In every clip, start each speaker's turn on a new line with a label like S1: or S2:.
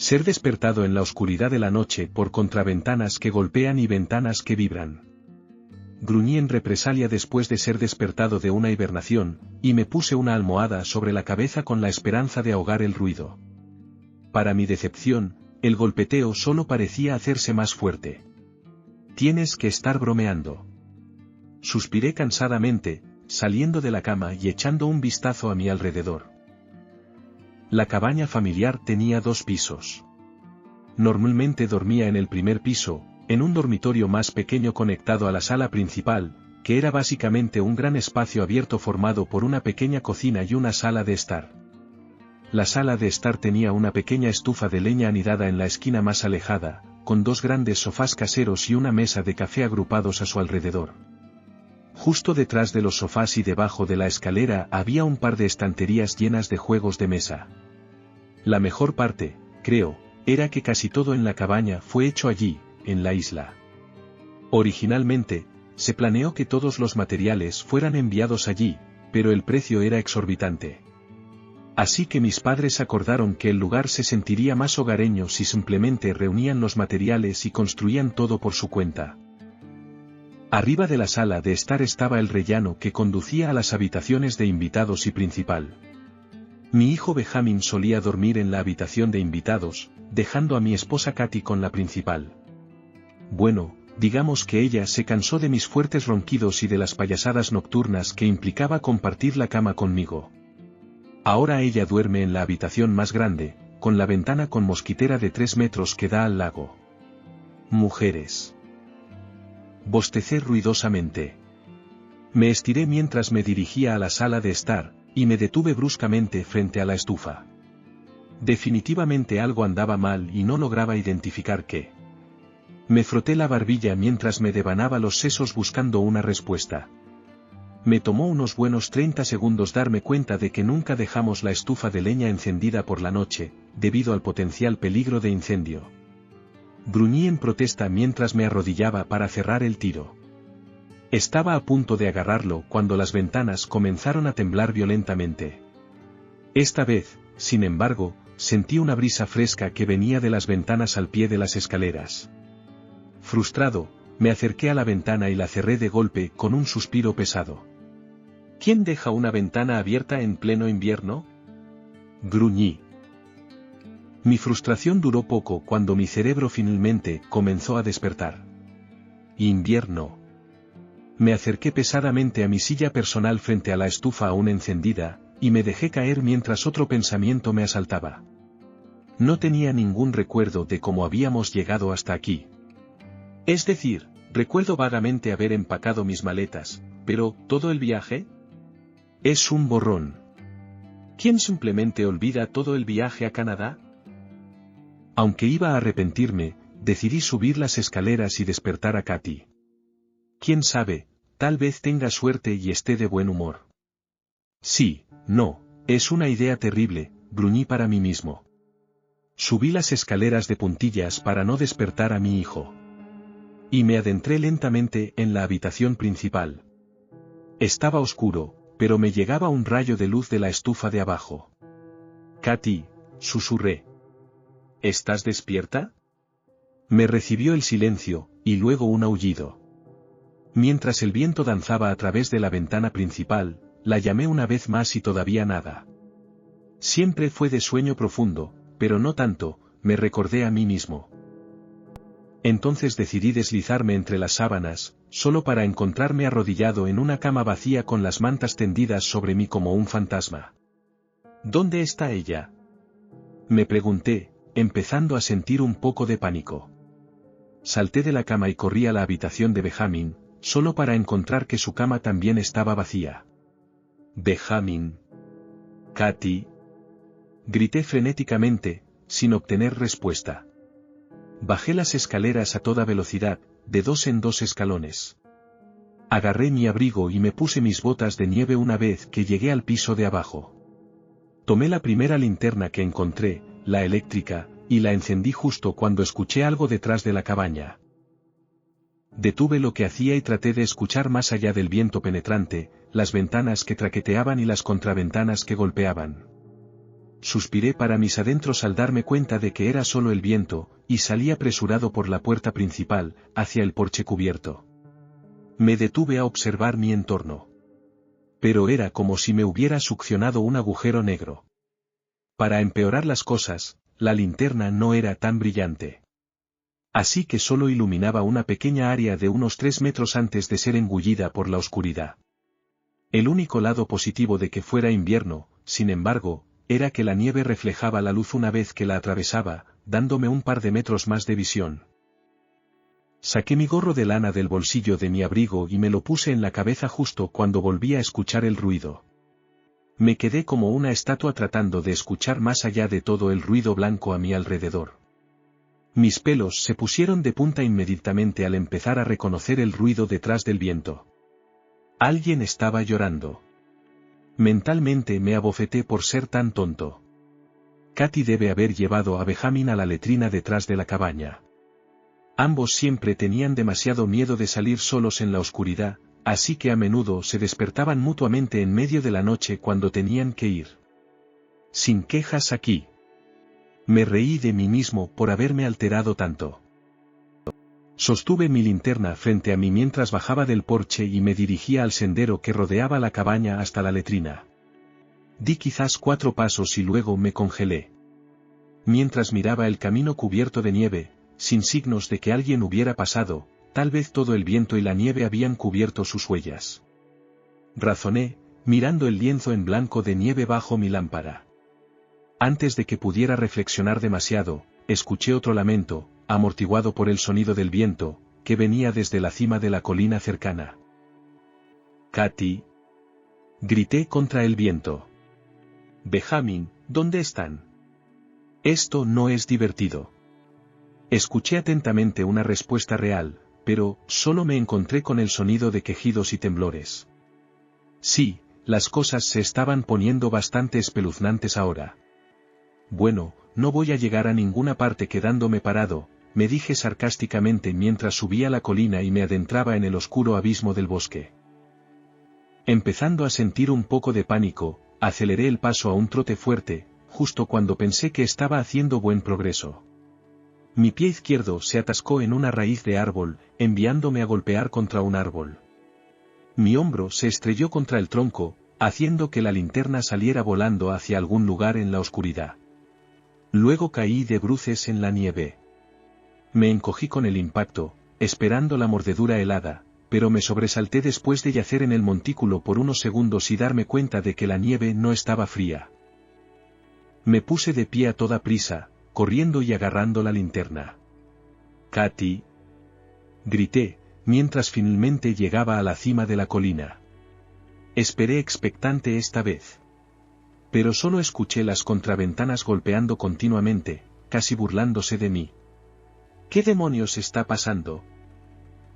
S1: Ser despertado en la oscuridad de la noche por contraventanas que golpean y ventanas que vibran. Gruñí en represalia después de ser despertado de una hibernación, y me puse una almohada sobre la cabeza con la esperanza de ahogar el ruido. Para mi decepción, el golpeteo solo parecía hacerse más fuerte. Tienes que estar bromeando. Suspiré cansadamente, saliendo de la cama y echando un vistazo a mi alrededor. La cabaña familiar tenía 2 pisos. Normalmente dormía en el primer piso, en un dormitorio más pequeño conectado a la sala principal, que era básicamente un gran espacio abierto formado por una pequeña cocina y una sala de estar. La sala de estar tenía una pequeña estufa de leña anidada en la esquina más alejada, con 2 grandes sofás caseros y una mesa de café agrupados a su alrededor. Justo detrás de los sofás y debajo de la escalera había un par de estanterías llenas de juegos de mesa. La mejor parte, creo, era que casi todo en la cabaña fue hecho allí, en la isla. Originalmente, se planeó que todos los materiales fueran enviados allí, pero el precio era exorbitante. Así que mis padres acordaron que el lugar se sentiría más hogareño si simplemente reunían los materiales y construían todo por su cuenta. Arriba de la sala de estar estaba el rellano que conducía a las habitaciones de invitados y principal. Mi hijo Benjamin solía dormir en la habitación de invitados, dejando a mi esposa Katy con la principal. Bueno, digamos que ella se cansó de mis fuertes ronquidos y de las payasadas nocturnas que implicaba compartir la cama conmigo. Ahora ella duerme en la habitación más grande, con la ventana con mosquitera de 3 metros que da al lago. Mujeres. Bostecé ruidosamente. Me estiré mientras me dirigía a la sala de estar, y me detuve bruscamente frente a la estufa. Definitivamente algo andaba mal y no lograba identificar qué. Me froté la barbilla mientras me devanaba los sesos buscando una respuesta. Me tomó unos buenos 30 segundos darme cuenta de que nunca dejamos la estufa de leña encendida por la noche, debido al potencial peligro de incendio. Gruñí en protesta mientras me arrodillaba para cerrar el tiro. Estaba a punto de agarrarlo cuando las ventanas comenzaron a temblar violentamente. Esta vez, sin embargo, sentí una brisa fresca que venía de las ventanas al pie de las escaleras. Frustrado, me acerqué a la ventana y la cerré de golpe con un suspiro pesado. ¿Quién deja una ventana abierta en pleno invierno? Gruñí. Mi frustración duró poco cuando mi cerebro finalmente comenzó a despertar. Invierno. Me acerqué pesadamente a mi silla personal frente a la estufa aún encendida, y me dejé caer mientras otro pensamiento me asaltaba. No tenía ningún recuerdo de cómo habíamos llegado hasta aquí. Es decir, recuerdo vagamente haber empacado mis maletas, pero ¿todo el viaje? Es un borrón. ¿Quién simplemente olvida todo el viaje a Canadá? Aunque iba a arrepentirme, decidí subir las escaleras y despertar a Katy. Quién sabe, tal vez tenga suerte y esté de buen humor. Sí, no, es una idea terrible, gruñí para mí mismo. Subí las escaleras de puntillas para no despertar a mi hijo. Y me adentré lentamente en la habitación principal. Estaba oscuro, pero me llegaba un rayo de luz de la estufa de abajo. Katy, susurré. ¿Estás despierta? Me recibió el silencio, y luego un aullido. Mientras el viento danzaba a través de la ventana principal, la llamé una vez más y todavía nada. Siempre fue de sueño profundo, pero no tanto, me recordé a mí mismo. Entonces decidí deslizarme entre las sábanas, solo para encontrarme arrodillado en una cama vacía con las mantas tendidas sobre mí como un fantasma. ¿Dónde está ella? Me pregunté, empezando a sentir un poco de pánico. Salté de la cama y corrí a la habitación de Benjamin, solo para encontrar que su cama también estaba vacía. Benjamin. Katy. Grité frenéticamente, sin obtener respuesta. Bajé las escaleras a toda velocidad, de 2 en 2 escalones. Agarré mi abrigo y me puse mis botas de nieve una vez que llegué al piso de abajo. Tomé la primera linterna que encontré, la eléctrica, y la encendí justo cuando escuché algo detrás de la cabaña. Detuve lo que hacía y traté de escuchar más allá del viento penetrante, las ventanas que traqueteaban y las contraventanas que golpeaban. suspiré para mis adentros al darme cuenta de que era solo el viento, y salí apresurado por la puerta principal, hacia el porche cubierto. Me detuve a observar mi entorno. Pero era como si me hubiera succionado un agujero negro. Para empeorar las cosas, la linterna no era tan brillante. Así que solo iluminaba una pequeña área de unos 3 metros antes de ser engullida por la oscuridad. El único lado positivo de que fuera invierno, sin embargo, era que la nieve reflejaba la luz una vez que la atravesaba, dándome un par de metros más de visión. Saqué mi gorro de lana del bolsillo de mi abrigo y me lo puse en la cabeza justo cuando volví a escuchar el ruido. Me quedé como una estatua tratando de escuchar más allá de todo el ruido blanco a mi alrededor. Mis pelos se pusieron de punta inmediatamente al empezar a reconocer el ruido detrás del viento. Alguien estaba llorando. Mentalmente me abofeté por ser tan tonto. Katy debe haber llevado a Benjamin a la letrina detrás de la cabaña. Ambos siempre tenían demasiado miedo de salir solos en la oscuridad, así que a menudo se despertaban mutuamente en medio de la noche cuando tenían que ir. Sin quejas aquí. Me reí de mí mismo por haberme alterado tanto. Sostuve mi linterna frente a mí mientras bajaba del porche y me dirigía al sendero que rodeaba la cabaña hasta la letrina. Di quizás 4 pasos y luego me congelé. Mientras miraba el camino cubierto de nieve, sin signos de que alguien hubiera pasado, tal vez todo el viento y la nieve habían cubierto sus huellas. Razoné, mirando el lienzo en blanco de nieve bajo mi lámpara. Antes de que pudiera reflexionar demasiado, escuché otro lamento, amortiguado por el sonido del viento, que venía desde la cima de la colina cercana. «Katy», grité contra el viento. «Benjamin, ¿dónde están? Esto no es divertido». Escuché atentamente una respuesta real, pero solo me encontré con el sonido de quejidos y temblores. Sí, las cosas se estaban poniendo bastante espeluznantes ahora. Bueno, no voy a llegar a ninguna parte quedándome parado, me dije sarcásticamente mientras subía la colina y me adentraba en el oscuro abismo del bosque. Empezando a sentir un poco de pánico, aceleré el paso a un trote fuerte, justo cuando pensé que estaba haciendo buen progreso. Mi pie izquierdo se atascó en una raíz de árbol, enviándome a golpear contra un árbol. Mi hombro se estrelló contra el tronco, haciendo que la linterna saliera volando hacia algún lugar en la oscuridad. Luego caí de bruces en la nieve. Me encogí con el impacto, esperando la mordedura helada, pero me sobresalté después de yacer en el montículo por unos segundos y darme cuenta de que la nieve no estaba fría. Me puse de pie a toda prisa, corriendo y agarrando la linterna. «Katy», grité, mientras finalmente llegaba a la cima de la colina. Esperé expectante esta vez. Pero solo escuché las contraventanas golpeando continuamente, casi burlándose de mí. ¿Qué demonios está pasando?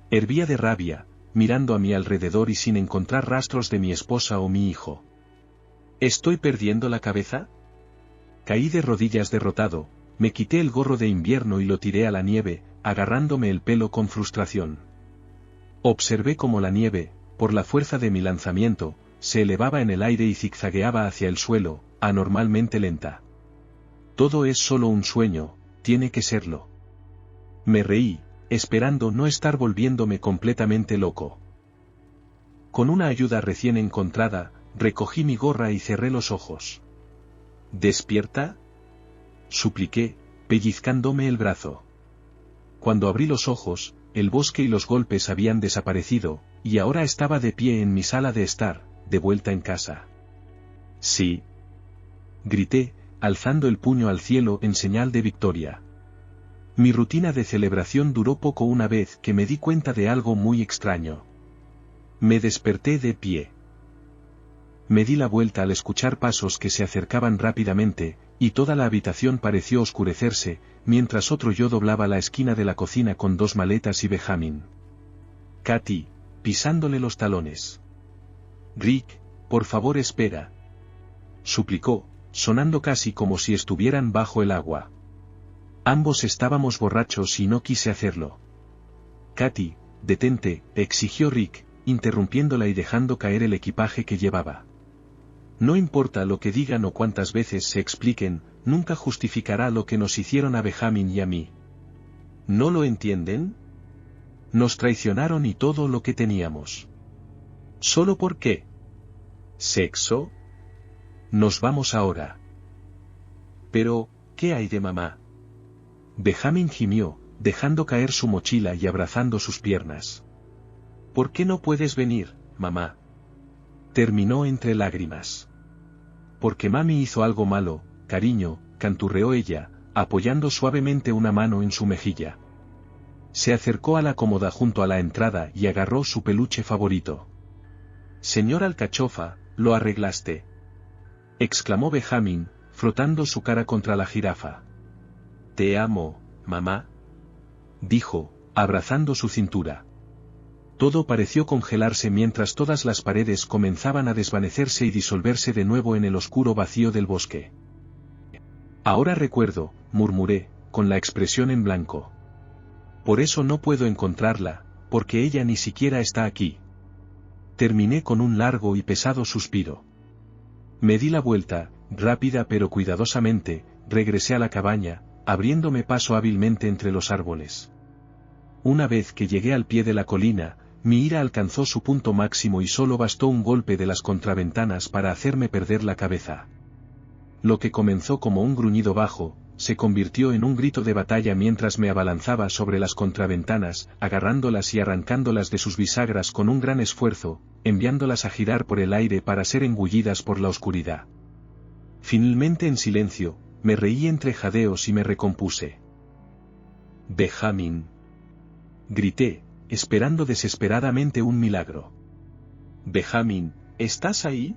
S1: Hervía de rabia, mirando a mi alrededor y sin encontrar rastros de mi esposa o mi hijo. ¿Estoy perdiendo la cabeza? Caí de rodillas derrotado, me quité el gorro de invierno y lo tiré a la nieve, agarrándome el pelo con frustración. Observé cómo la nieve, por la fuerza de mi lanzamiento, se elevaba en el aire y zigzagueaba hacia el suelo, anormalmente lenta. Todo es solo un sueño, tiene que serlo. Me reí, esperando no estar volviéndome completamente loco. Con una ayuda recién encontrada, recogí mi gorra y cerré los ojos. ¿Despierta?, supliqué, pellizcándome el brazo. Cuando abrí los ojos, el bosque y los golpes habían desaparecido, y ahora estaba de pie en mi sala de estar, de vuelta en casa. «Sí», grité, alzando el puño al cielo en señal de victoria. Mi rutina de celebración duró poco una vez que me di cuenta de algo muy extraño. Me desperté de pie. Me di la vuelta al escuchar pasos que se acercaban rápidamente, y toda la habitación pareció oscurecerse, mientras otro yo doblaba la esquina de la cocina con 2 maletas y Benjamin. Katy, pisándole los talones. «Rick, por favor espera», suplicó, sonando casi como si estuvieran bajo el agua. Ambos estábamos borrachos y no quise hacerlo. «Katy, detente», exigió Rick, interrumpiéndola y dejando caer el equipaje que llevaba. No importa lo que digan o cuántas veces se expliquen, nunca justificará lo que nos hicieron a Benjamin y a mí. ¿No lo entienden? Nos traicionaron y todo lo que teníamos. ¿Solo por qué? ¿Sexo? Nos vamos ahora. Pero, ¿qué hay de mamá? Benjamin gimió, dejando caer su mochila y abrazando sus piernas. ¿Por qué no puedes venir, mamá? Terminó entre lágrimas. Porque mami hizo algo malo, cariño, canturreó ella, apoyando suavemente una mano en su mejilla. Se acercó a la cómoda junto a la entrada y agarró su peluche favorito. Señor Alcachofa, lo arreglaste. Exclamó Benjamin, frotando su cara contra la jirafa. Te amo, mamá. Dijo, abrazando su cintura. Todo pareció congelarse mientras todas las paredes comenzaban a desvanecerse y disolverse de nuevo en el oscuro vacío del bosque. Ahora recuerdo, murmuré, con la expresión en blanco. Por eso no puedo encontrarla, porque ella ni siquiera está aquí. Terminé con un largo y pesado suspiro. Me di la vuelta, rápida pero cuidadosamente, regresé a la cabaña, abriéndome paso hábilmente entre los árboles. Una vez que llegué al pie de la colina, mi ira alcanzó su punto máximo y solo bastó un golpe de las contraventanas para hacerme perder la cabeza. Lo que comenzó como un gruñido bajo, se convirtió en un grito de batalla mientras me abalanzaba sobre las contraventanas, agarrándolas y arrancándolas de sus bisagras con un gran esfuerzo, enviándolas a girar por el aire para ser engullidas por la oscuridad. Finalmente en silencio, me reí entre jadeos y me recompuse. Benjamin. Grité, esperando desesperadamente un milagro. Benjamin, ¿estás ahí?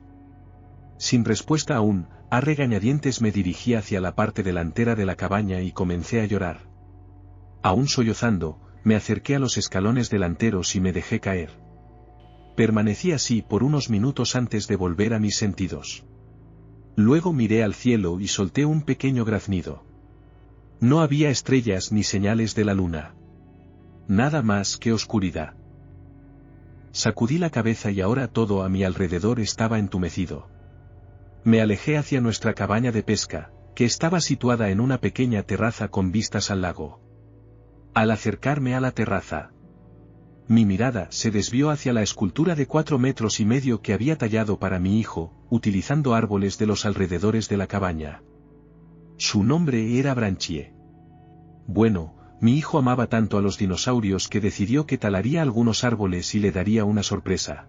S1: Sin respuesta aún, a regañadientes me dirigí hacia la parte delantera de la cabaña y comencé a llorar. Aún sollozando, me acerqué a los escalones delanteros y me dejé caer. Permanecí así por unos minutos antes de volver a mis sentidos. Luego miré al cielo y solté un pequeño graznido. No había estrellas ni señales de la luna. Nada más que oscuridad. Sacudí la cabeza y ahora todo a mi alrededor estaba entumecido. Me alejé hacia nuestra cabaña de pesca, que estaba situada en una pequeña terraza con vistas al lago. Al acercarme a la terraza, mi mirada se desvió hacia la escultura de 4,5 metros que había tallado para mi hijo, utilizando árboles de los alrededores de la cabaña. Su nombre era Branchie. Bueno, mi hijo amaba tanto a los dinosaurios que decidió que talaría algunos árboles y le daría una sorpresa.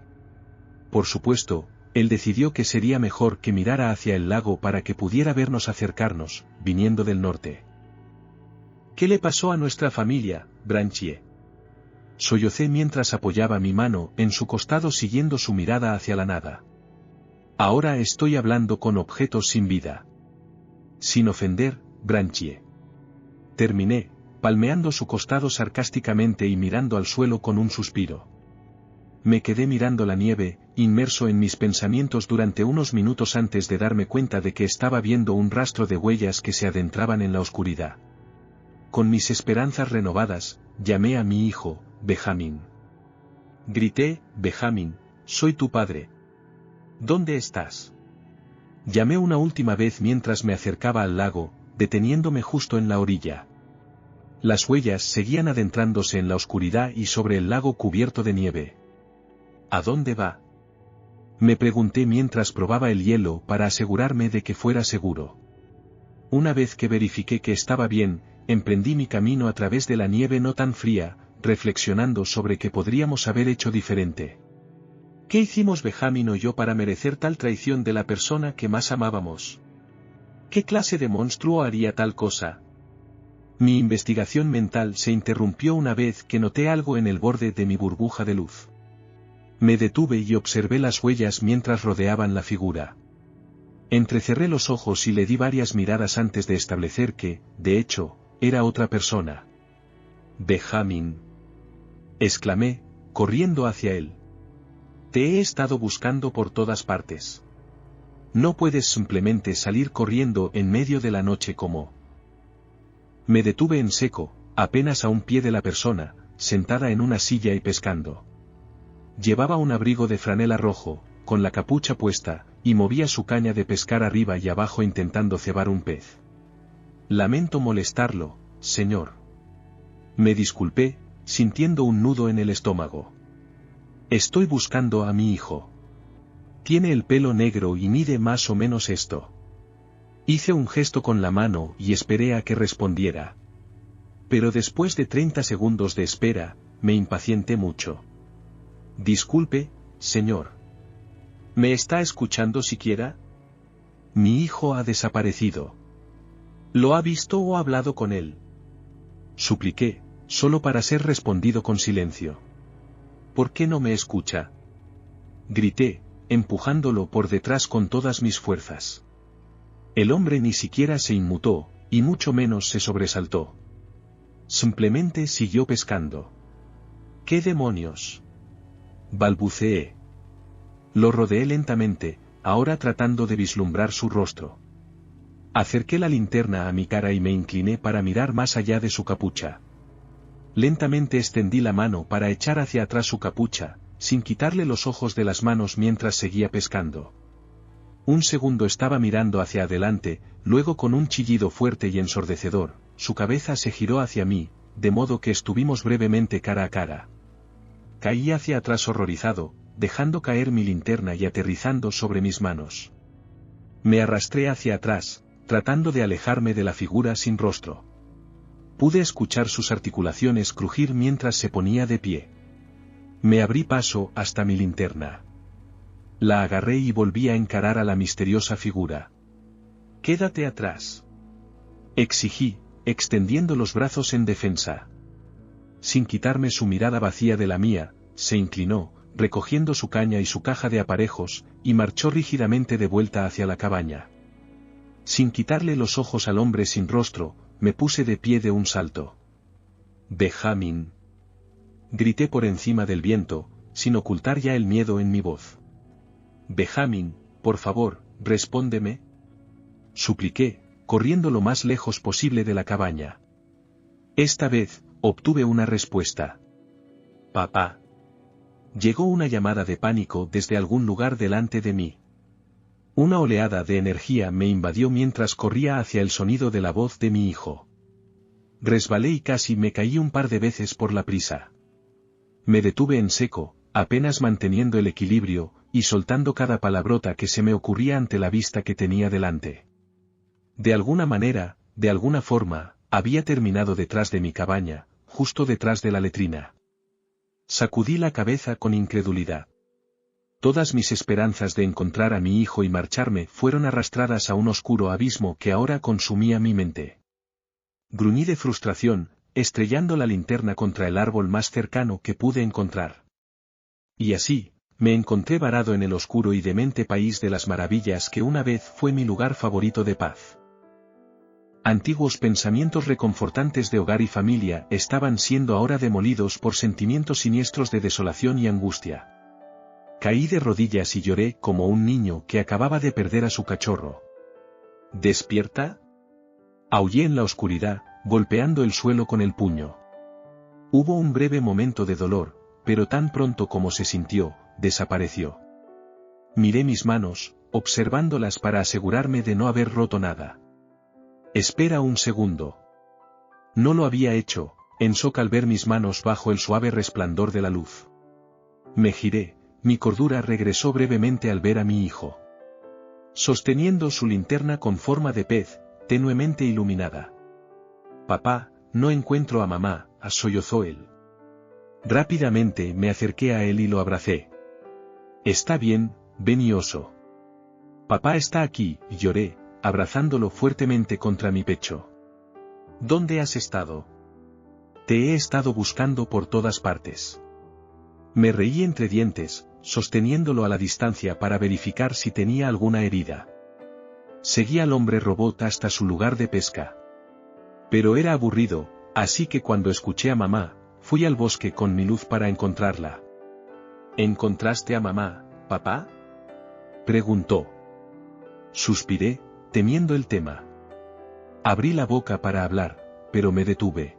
S1: Por supuesto, él decidió que sería mejor que mirara hacia el lago para que pudiera vernos acercarnos, viniendo del norte. ¿Qué le pasó a nuestra familia, Branchie? Sollocé mientras apoyaba mi mano en su costado siguiendo su mirada hacia la nada. Ahora estoy hablando con objetos sin vida. Sin ofender, Branchie. Terminé, palmeando su costado sarcásticamente y mirando al suelo con un suspiro. Me quedé mirando la nieve, inmerso en mis pensamientos durante unos minutos antes de darme cuenta de que estaba viendo un rastro de huellas que se adentraban en la oscuridad. Con mis esperanzas renovadas, llamé a mi hijo, Benjamin. Grité, Benjamin, soy tu padre. ¿Dónde estás? Llamé una última vez mientras me acercaba al lago, deteniéndome justo en la orilla. Las huellas seguían adentrándose en la oscuridad y sobre el lago cubierto de nieve. ¿A dónde va? Me pregunté mientras probaba el hielo para asegurarme de que fuera seguro. Una vez que verifiqué que estaba bien, emprendí mi camino a través de la nieve no tan fría, reflexionando sobre qué podríamos haber hecho diferente. ¿Qué hicimos Benjamin o yo para merecer tal traición de la persona que más amábamos? ¿Qué clase de monstruo haría tal cosa? Mi investigación mental se interrumpió una vez que noté algo en el borde de mi burbuja de luz. Me detuve y observé las huellas mientras rodeaban la figura. Entrecerré los ojos y le di varias miradas antes de establecer que, de hecho, era otra persona. Benjamin. Exclamé, corriendo hacia él. Te he estado buscando por todas partes. No puedes simplemente salir corriendo en medio de la noche como... Me detuve en seco, apenas a un pie de la persona, sentada en una silla y pescando. Llevaba un abrigo de franela rojo, con la capucha puesta, y movía su caña de pescar arriba y abajo intentando cebar un pez. Lamento molestarlo, señor. Me disculpé, sintiendo un nudo en el estómago. Estoy buscando a mi hijo. Tiene el pelo negro y mide más o menos esto. Hice un gesto con la mano y esperé a que respondiera. Pero después de 30 segundos de espera, me impacienté mucho. Disculpe, señor. ¿Me está escuchando siquiera? Mi hijo ha desaparecido. ¿Lo ha visto o ha hablado con él? Supliqué, solo para ser respondido con silencio. ¿Por qué no me escucha? Grité, empujándolo por detrás con todas mis fuerzas. El hombre ni siquiera se inmutó, y mucho menos se sobresaltó. Simplemente siguió pescando. ¿Qué demonios? Balbuceé. Lo rodeé lentamente, ahora tratando de vislumbrar su rostro. Acerqué la linterna a mi cara y me incliné para mirar más allá de su capucha. Lentamente extendí la mano para echar hacia atrás su capucha, sin quitarle los ojos de las manos mientras seguía pescando. Un segundo estaba mirando hacia adelante, luego con un chillido fuerte y ensordecedor, su cabeza se giró hacia mí, de modo que estuvimos brevemente cara a cara. Caí hacia atrás horrorizado, dejando caer mi linterna y aterrizando sobre mis manos. Me arrastré hacia atrás, tratando de alejarme de la figura sin rostro. Pude escuchar sus articulaciones crujir mientras se ponía de pie. Me abrí paso hasta mi linterna. La agarré y volví a encarar a la misteriosa figura. «Quédate atrás», exigí, extendiendo los brazos en defensa. Sin quitarme su mirada vacía de la mía, se inclinó, recogiendo su caña y su caja de aparejos, y marchó rígidamente de vuelta hacia la cabaña. Sin quitarle los ojos al hombre sin rostro, me puse de pie de un salto. «Benjamín», grité por encima del viento, sin ocultar ya el miedo en mi voz. «Benjamín, por favor, respóndeme», supliqué, corriendo lo más lejos posible de la cabaña. Esta vez, obtuve una respuesta. «Papá». Llegó una llamada de pánico desde algún lugar delante de mí. Una oleada de energía me invadió mientras corría hacia el sonido de la voz de mi hijo. Resbalé y casi me caí un par de veces por la prisa. Me detuve en seco, apenas manteniendo el equilibrio, y soltando cada palabrota que se me ocurría ante la vista que tenía delante. De alguna manera, de alguna forma, había terminado detrás de mi cabaña, justo detrás de la letrina. Sacudí la cabeza con incredulidad. Todas mis esperanzas de encontrar a mi hijo y marcharme fueron arrastradas a un oscuro abismo que ahora consumía mi mente. Gruñí de frustración, estrellando la linterna contra el árbol más cercano que pude encontrar. Y así, me encontré varado en el oscuro y demente país de las maravillas que una vez fue mi lugar favorito de paz. Antiguos pensamientos reconfortantes de hogar y familia estaban siendo ahora demolidos por sentimientos siniestros de desolación y angustia. Caí de rodillas y lloré como un niño que acababa de perder a su cachorro. «¿Despierta?», aullé en la oscuridad, golpeando el suelo con el puño. Hubo un breve momento de dolor, pero tan pronto como se sintió, desapareció. Miré mis manos, observándolas para asegurarme de no haber roto nada. «Espera un segundo». No lo había hecho, en shock al ver mis manos bajo el suave resplandor de la luz. Me giré, mi cordura regresó brevemente al ver a mi hijo. Sosteniendo su linterna con forma de pez, tenuemente iluminada. «Papá, no encuentro a mamá», sollozó él. Rápidamente me acerqué a él y lo abracé. «Está bien, ven y oso». «Papá está aquí», lloré, abrazándolo fuertemente contra mi pecho. «¿Dónde has estado?» «Te he estado buscando por todas partes». Me reí entre dientes, sosteniéndolo a la distancia para verificar si tenía alguna herida. Seguí al hombre robot hasta su lugar de pesca. Pero era aburrido, así que cuando escuché a mamá, fui al bosque con mi luz para encontrarla. «¿Encontraste a mamá, papá?», preguntó. Suspiré, temiendo el tema. Abrí la boca para hablar, pero me detuve.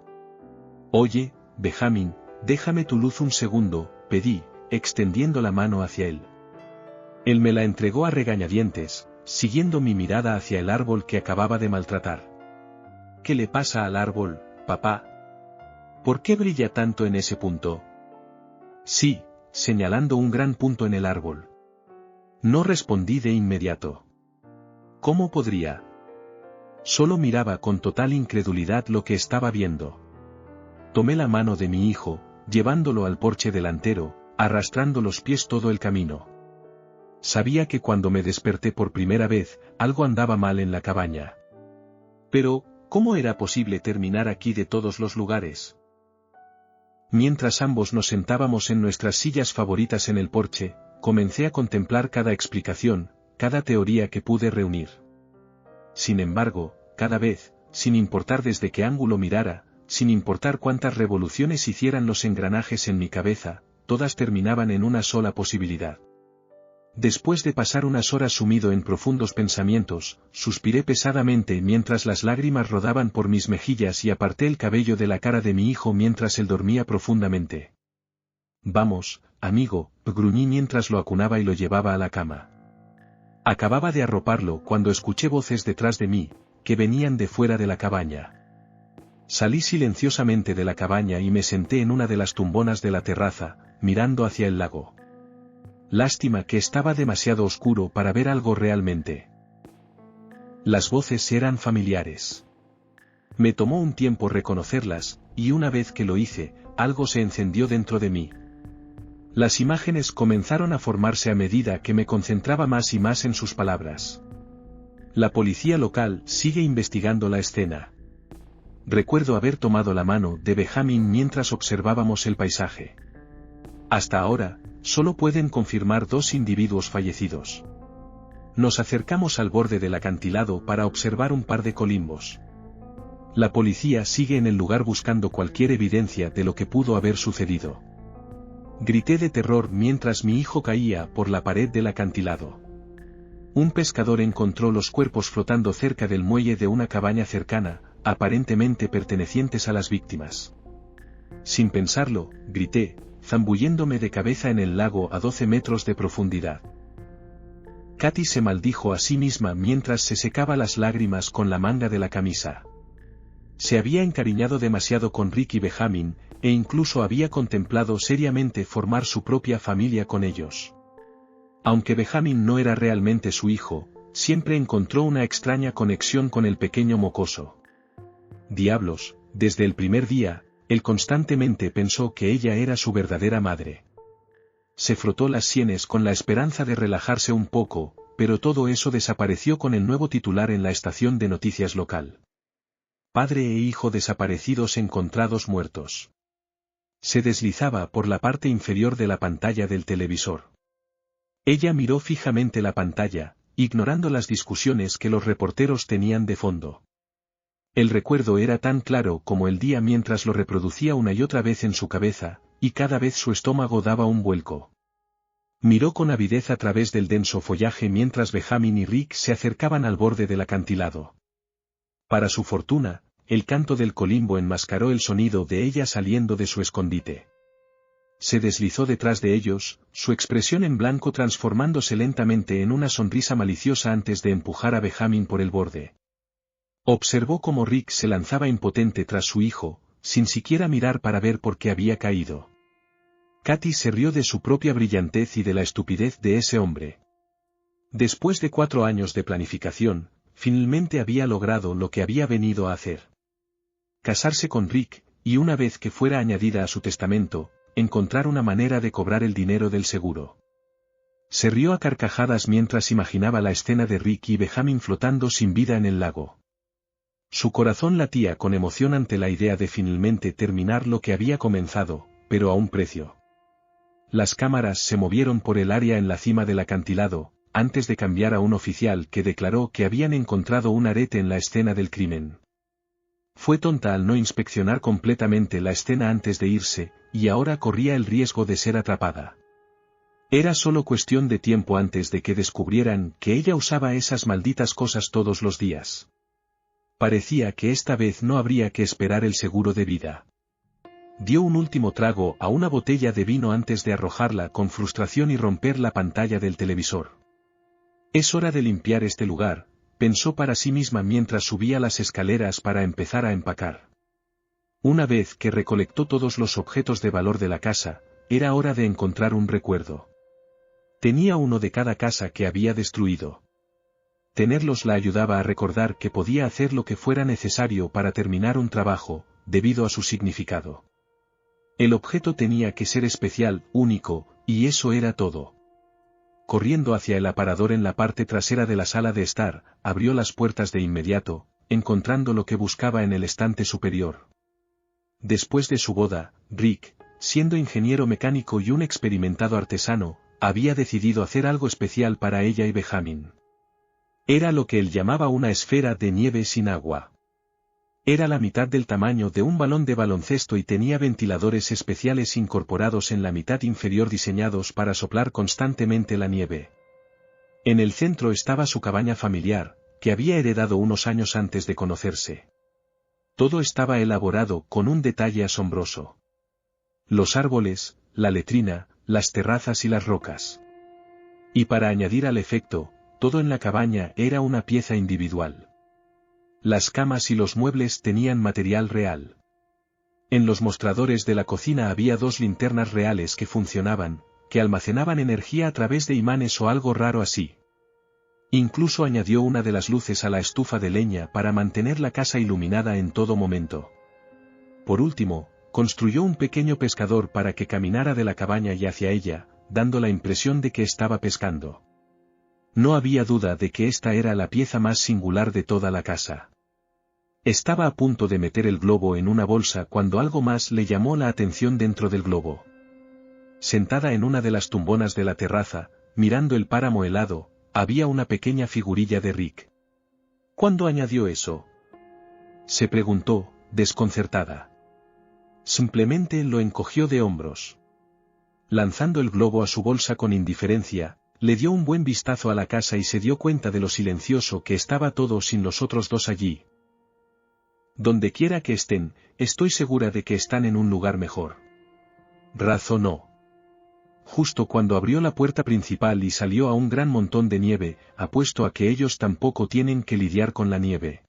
S1: «Oye, Benjamín, déjame tu luz un segundo», pedí, extendiendo la mano hacia él. Él me la entregó a regañadientes, siguiendo mi mirada hacia el árbol que acababa de maltratar. ¿Qué le pasa al árbol, papá? ¿Por qué brilla tanto en ese punto? Sí, señalando un gran punto en el árbol. No respondí de inmediato. ¿Cómo podría? Solo miraba con total incredulidad lo que estaba viendo. Tomé la mano de mi hijo, llevándolo al porche delantero, arrastrando los pies todo el camino. Sabía que cuando me desperté por primera vez, algo andaba mal en la cabaña. Pero, ¿cómo era posible terminar aquí de todos los lugares? Mientras ambos nos sentábamos en nuestras sillas favoritas en el porche, comencé a contemplar cada explicación, cada teoría que pude reunir. Sin embargo, cada vez, sin importar desde qué ángulo mirara, sin importar cuántas revoluciones hicieran los engranajes en mi cabeza, todas terminaban en una sola posibilidad. Después de pasar unas horas sumido en profundos pensamientos, suspiré pesadamente mientras las lágrimas rodaban por mis mejillas y aparté el cabello de la cara de mi hijo mientras él dormía profundamente. Vamos, amigo, gruñí mientras lo acunaba y lo llevaba a la cama. Acababa de arroparlo cuando escuché voces detrás de mí, que venían de fuera de la cabaña. Salí silenciosamente de la cabaña y me senté en una de las tumbonas de la terraza, mirando hacia el lago. Lástima que estaba demasiado oscuro para ver algo realmente. Las voces eran familiares. Me tomó un tiempo reconocerlas, y una vez que lo hice, algo se encendió dentro de mí. Las imágenes comenzaron a formarse a medida que me concentraba más y más en sus palabras. La policía local sigue investigando la escena. Recuerdo haber tomado la mano de Benjamin mientras observábamos el paisaje. Hasta ahora, solo pueden confirmar 2 individuos fallecidos. Nos acercamos al borde del acantilado para observar un par de colimbos. La policía sigue en el lugar buscando cualquier evidencia de lo que pudo haber sucedido. Grité de terror mientras mi hijo caía por la pared del acantilado. Un pescador encontró los cuerpos flotando cerca del muelle de una cabaña cercana, aparentemente pertenecientes a las víctimas. Sin pensarlo, grité, zambulléndome de cabeza en el lago a 12 metros de profundidad. Katy se maldijo a sí misma mientras se secaba las lágrimas con la manga de la camisa. Se había encariñado demasiado con Rick y Benjamin, e incluso había contemplado seriamente formar su propia familia con ellos. Aunque Benjamin no era realmente su hijo, siempre encontró una extraña conexión con el pequeño mocoso. Diablos, desde el primer día, él constantemente pensó que ella era su verdadera madre. Se frotó las sienes con la esperanza de relajarse un poco, pero todo eso desapareció con el nuevo titular en la estación de noticias local. Padre e hijo desaparecidos encontrados muertos. Se deslizaba por la parte inferior de la pantalla del televisor. Ella miró fijamente la pantalla, ignorando las discusiones que los reporteros tenían de fondo. El recuerdo era tan claro como el día mientras lo reproducía una y otra vez en su cabeza, y cada vez su estómago daba un vuelco. Miró con avidez a través del denso follaje mientras Benjamin y Rick se acercaban al borde del acantilado. Para su fortuna, el canto del colimbo enmascaró el sonido de ella saliendo de su escondite. Se deslizó detrás de ellos, su expresión en blanco transformándose lentamente en una sonrisa maliciosa antes de empujar a Benjamin por el borde. Observó cómo Rick se lanzaba impotente tras su hijo, sin siquiera mirar para ver por qué había caído. Katy se rió de su propia brillantez y de la estupidez de ese hombre. Después de 4 años de planificación, finalmente había logrado lo que había venido a hacer. Casarse con Rick, y una vez que fuera añadida a su testamento, encontrar una manera de cobrar el dinero del seguro. Se rió a carcajadas mientras imaginaba la escena de Rick y Benjamin flotando sin vida en el lago. Su corazón latía con emoción ante la idea de finalmente terminar lo que había comenzado, pero a un precio. Las cámaras se movieron por el área en la cima del acantilado, antes de cambiar a un oficial que declaró que habían encontrado un arete en la escena del crimen. Fue tonta al no inspeccionar completamente la escena antes de irse, y ahora corría el riesgo de ser atrapada. Era solo cuestión de tiempo antes de que descubrieran que ella usaba esas malditas cosas todos los días. Parecía que esta vez no habría que esperar el seguro de vida. Dio un último trago a una botella de vino antes de arrojarla con frustración y romper la pantalla del televisor. Es hora de limpiar este lugar, pensó para sí misma mientras subía las escaleras para empezar a empacar. Una vez que recolectó todos los objetos de valor de la casa, era hora de encontrar un recuerdo. Tenía uno de cada casa que había destruido. Tenerlos la ayudaba a recordar que podía hacer lo que fuera necesario para terminar un trabajo, debido a su significado. El objeto tenía que ser especial, único, y eso era todo. Corriendo hacia el aparador en la parte trasera de la sala de estar, abrió las puertas de inmediato, encontrando lo que buscaba en el estante superior. Después de su boda, Rick, siendo ingeniero mecánico y un experimentado artesano, había decidido hacer algo especial para ella y Benjamin. Era lo que él llamaba una esfera de nieve sin agua. Era la mitad del tamaño de un balón de baloncesto y tenía ventiladores especiales incorporados en la mitad inferior diseñados para soplar constantemente la nieve. En el centro estaba su cabaña familiar, que había heredado unos años antes de conocerse. Todo estaba elaborado con un detalle asombroso. Los árboles, la letrina, las terrazas y las rocas. Y para añadir al efecto, todo en la cabaña era una pieza individual. Las camas y los muebles tenían material real. En los mostradores de la cocina había 2 linternas reales que funcionaban, que almacenaban energía a través de imanes o algo raro así. Incluso añadió una de las luces a la estufa de leña para mantener la casa iluminada en todo momento. Por último, construyó un pequeño pescador para que caminara de la cabaña y hacia ella, dando la impresión de que estaba pescando. No había duda de que esta era la pieza más singular de toda la casa. Estaba a punto de meter el globo en una bolsa cuando algo más le llamó la atención dentro del globo. Sentada en una de las tumbonas de la terraza, mirando el páramo helado, había una pequeña figurilla de Rick. ¿Cuándo añadió eso?, se preguntó, desconcertada. Simplemente lo encogió de hombros. Lanzando el globo a su bolsa con indiferencia, le dio un buen vistazo a la casa y se dio cuenta de lo silencioso que estaba todo sin los otros 2 allí. Donde quiera que estén, estoy segura de que están en un lugar mejor, razonó. Justo cuando abrió la puerta principal y salió a un gran montón de nieve, apuesto a que ellos tampoco tienen que lidiar con la nieve.